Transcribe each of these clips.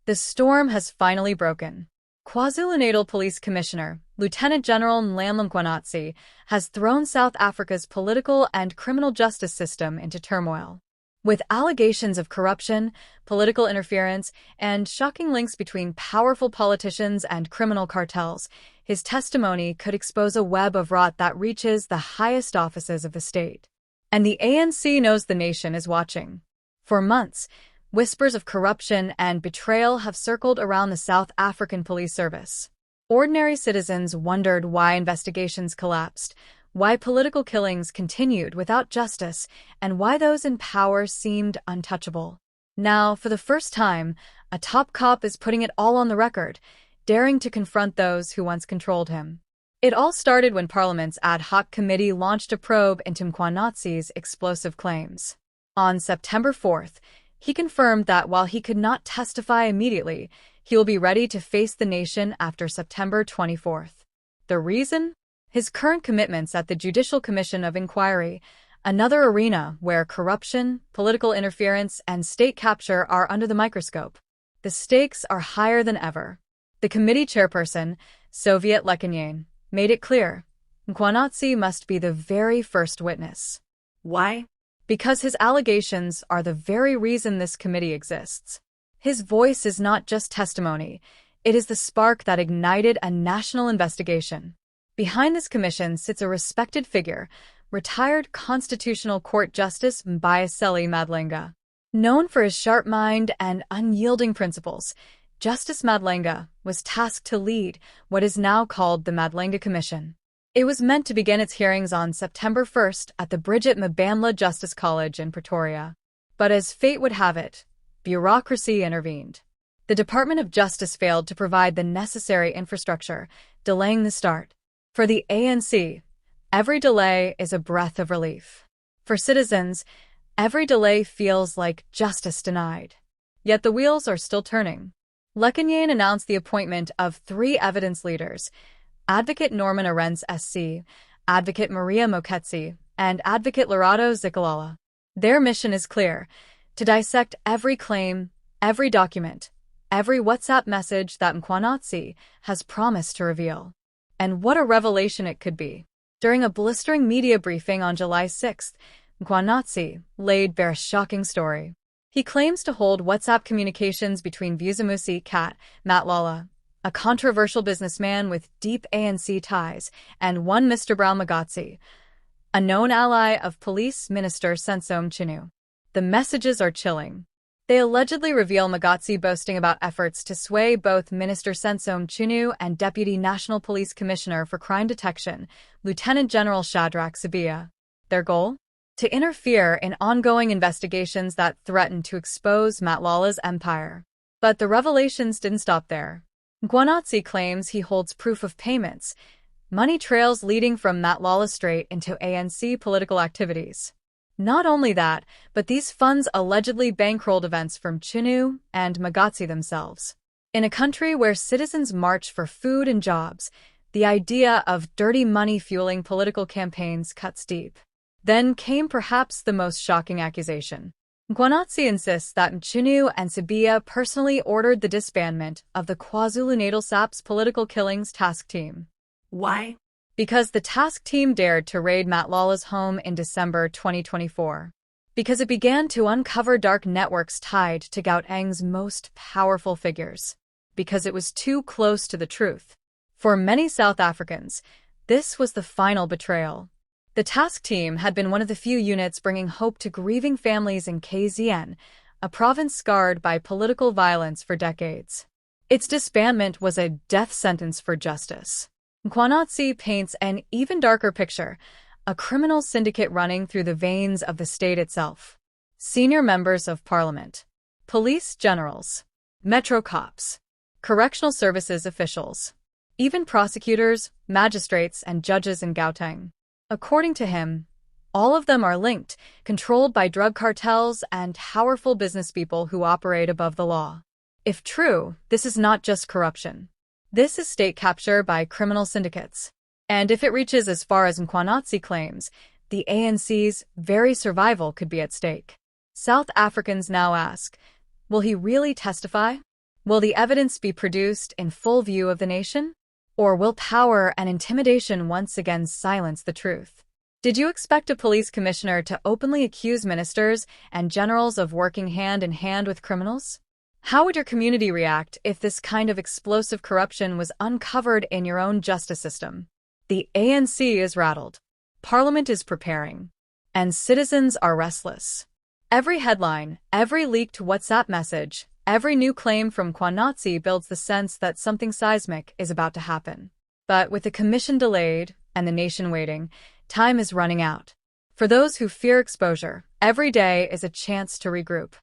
The storm has finally broken. KwaZulu-Natal Police Commissioner, Lieutenant-General Nhlanhla Mkhwanazi, has thrown South Africa's political and criminal justice system into turmoil. With allegations of corruption, political interference, and shocking links between powerful politicians and criminal cartels, his testimony could expose a web of rot that reaches the highest offices of the state. And the ANC knows the nation is watching. For months, whispers of corruption and betrayal have circled around the South African police service. Ordinary citizens wondered why investigations collapsed, why political killings continued without justice, and why those in power seemed untouchable. Now, for the first time, a top cop is putting it all on the record, daring to confront those who once controlled him. It all started when Parliament's ad hoc committee launched a probe into Mkhwanazi's explosive claims. On September 4th, he confirmed that while he could not testify immediately, he will be ready to face the nation after September 24th. The reason? His current commitments at the Judicial Commission of Inquiry, another arena where corruption, political interference, and state capture are under the microscope. The stakes are higher than ever. The committee chairperson, Soviet Lekganyane, made it clear Mkhwanazi must be the very first witness. Why? Because his allegations are the very reason this committee exists. His voice is not just testimony, it is the spark that ignited a national investigation. Behind this commission sits a respected figure, retired Constitutional Court Justice Madlanga. Known for his sharp mind and unyielding principles, Justice Madlanga was tasked to lead what is now called the Madlanga Commission. It was meant to begin its hearings on September 1st at the Bridget Mbandla Justice College in Pretoria. But as fate would have it, bureaucracy intervened. The Department of Justice failed to provide the necessary infrastructure, delaying the start. For the ANC, every delay is a breath of relief. For citizens, every delay feels like justice denied. Yet the wheels are still turning. Lekganyane announced the appointment of 3 evidence leaders, Advocate Norman Arendse SC, Advocate Maria Moketsi, and Advocate Lerato Zikalala. Their mission is clear: to dissect every claim, every document, every WhatsApp message that Mkhwanazi has promised to reveal. And what a revelation it could be. During a blistering media briefing on July 6th, Mkhwanazi laid bare a shocking story. He claims to hold WhatsApp communications between Vusimusi Cat Matlala, a controversial businessman with deep ANC ties, and one Mr. Brown Magotsi, a known ally of Police Minister Sensom Chinu. The messages are chilling. They allegedly reveal Magotsi boasting about efforts to sway both Minister Sensom Chinu and Deputy National Police Commissioner for Crime Detection, Lieutenant-General Shadrack Sibiya. Their goal? To interfere in ongoing investigations that threaten to expose Matlala's empire. But the revelations didn't stop there. Mkhwanazi claims he holds proof of payments, money trails leading from Matlala Strait into ANC political activities. Not only that, but these funds allegedly bankrolled events from Chinu and Magotsi themselves. In a country where citizens march for food and jobs, the idea of dirty money fueling political campaigns cuts deep. Then came perhaps the most shocking accusation. Mkhwanazi insists that Chinu and Sibiya personally ordered the disbandment of the KwaZulu-Natal SAP's political killings task team. Why? Because the task team dared to raid Matlala's home in December 2024. Because it began to uncover dark networks tied to Gauteng's most powerful figures. Because it was too close to the truth. For many South Africans, this was the final betrayal. The task team had been one of the few units bringing hope to grieving families in KZN, a province scarred by political violence for decades. Its disbandment was a death sentence for justice. Mkhwanazi paints an even darker picture, a criminal syndicate running through the veins of the state itself. Senior members of parliament, police generals, metro cops, correctional services officials, even prosecutors, magistrates, and judges in Gauteng. According to him, all of them are linked, controlled by drug cartels and powerful businesspeople who operate above the law. If true, this is not just corruption. This is state capture by criminal syndicates. And if it reaches as far as Mkhwanazi claims, the ANC's very survival could be at stake. South Africans now ask, will he really testify? Will the evidence be produced in full view of the nation? Or will power and intimidation once again silence the truth? Did you expect a police commissioner to openly accuse ministers and generals of working hand in hand with criminals? How would your community react if this kind of explosive corruption was uncovered in your own justice system? The ANC is rattled. Parliament is preparing. And citizens are restless. Every headline, every leaked WhatsApp message, every new claim from Mkhwanazi builds the sense that something seismic is about to happen. But with the commission delayed and the nation waiting, time is running out. For those who fear exposure, every day is a chance to regroup.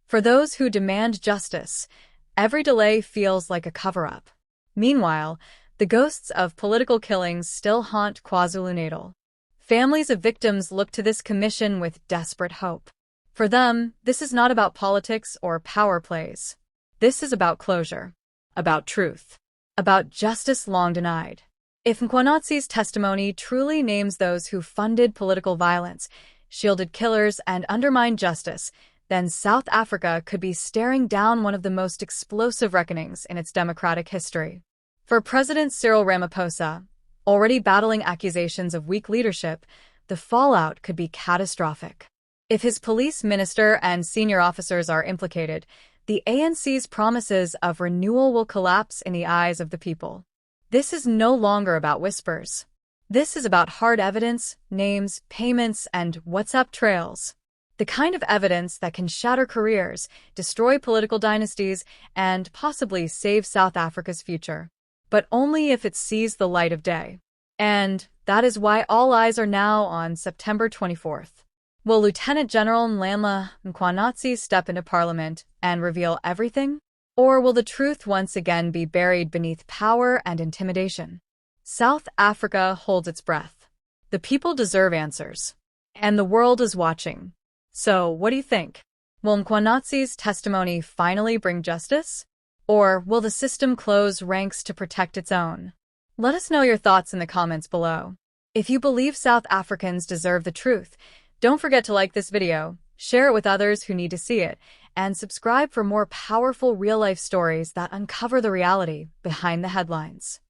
For those who demand justice, every delay feels like a cover-up. Meanwhile, the ghosts of political killings still haunt KwaZulu-Natal. Families of victims look to this commission with desperate hope. For them, this is not about politics or power plays. This is about closure, about truth, about justice long denied. If Mkhwanazi's testimony truly names those who funded political violence, shielded killers, and undermined justice, then South Africa could be staring down one of the most explosive reckonings in its democratic history. For President Cyril Ramaphosa, already battling accusations of weak leadership, the fallout could be catastrophic. If his police minister and senior officers are implicated, the ANC's promises of renewal will collapse in the eyes of the people. This is no longer about whispers. This is about hard evidence, names, payments, and WhatsApp trails. The kind of evidence that can shatter careers, destroy political dynasties, and possibly save South Africa's future. But only if it sees the light of day. And that is why all eyes are now on September 24th. Will Lieutenant-General Nhlanhla Mkhwanazi step into Parliament and reveal everything? Or will the truth once again be buried beneath power and intimidation? South Africa holds its breath. The people deserve answers. And the world is watching. So, what do you think? Will Mkhwanazi's testimony finally bring justice? Or will the system close ranks to protect its own? Let us know your thoughts in the comments below. If you believe South Africans deserve the truth, don't forget to like this video, share it with others who need to see it, and subscribe for more powerful real-life stories that uncover the reality behind the headlines.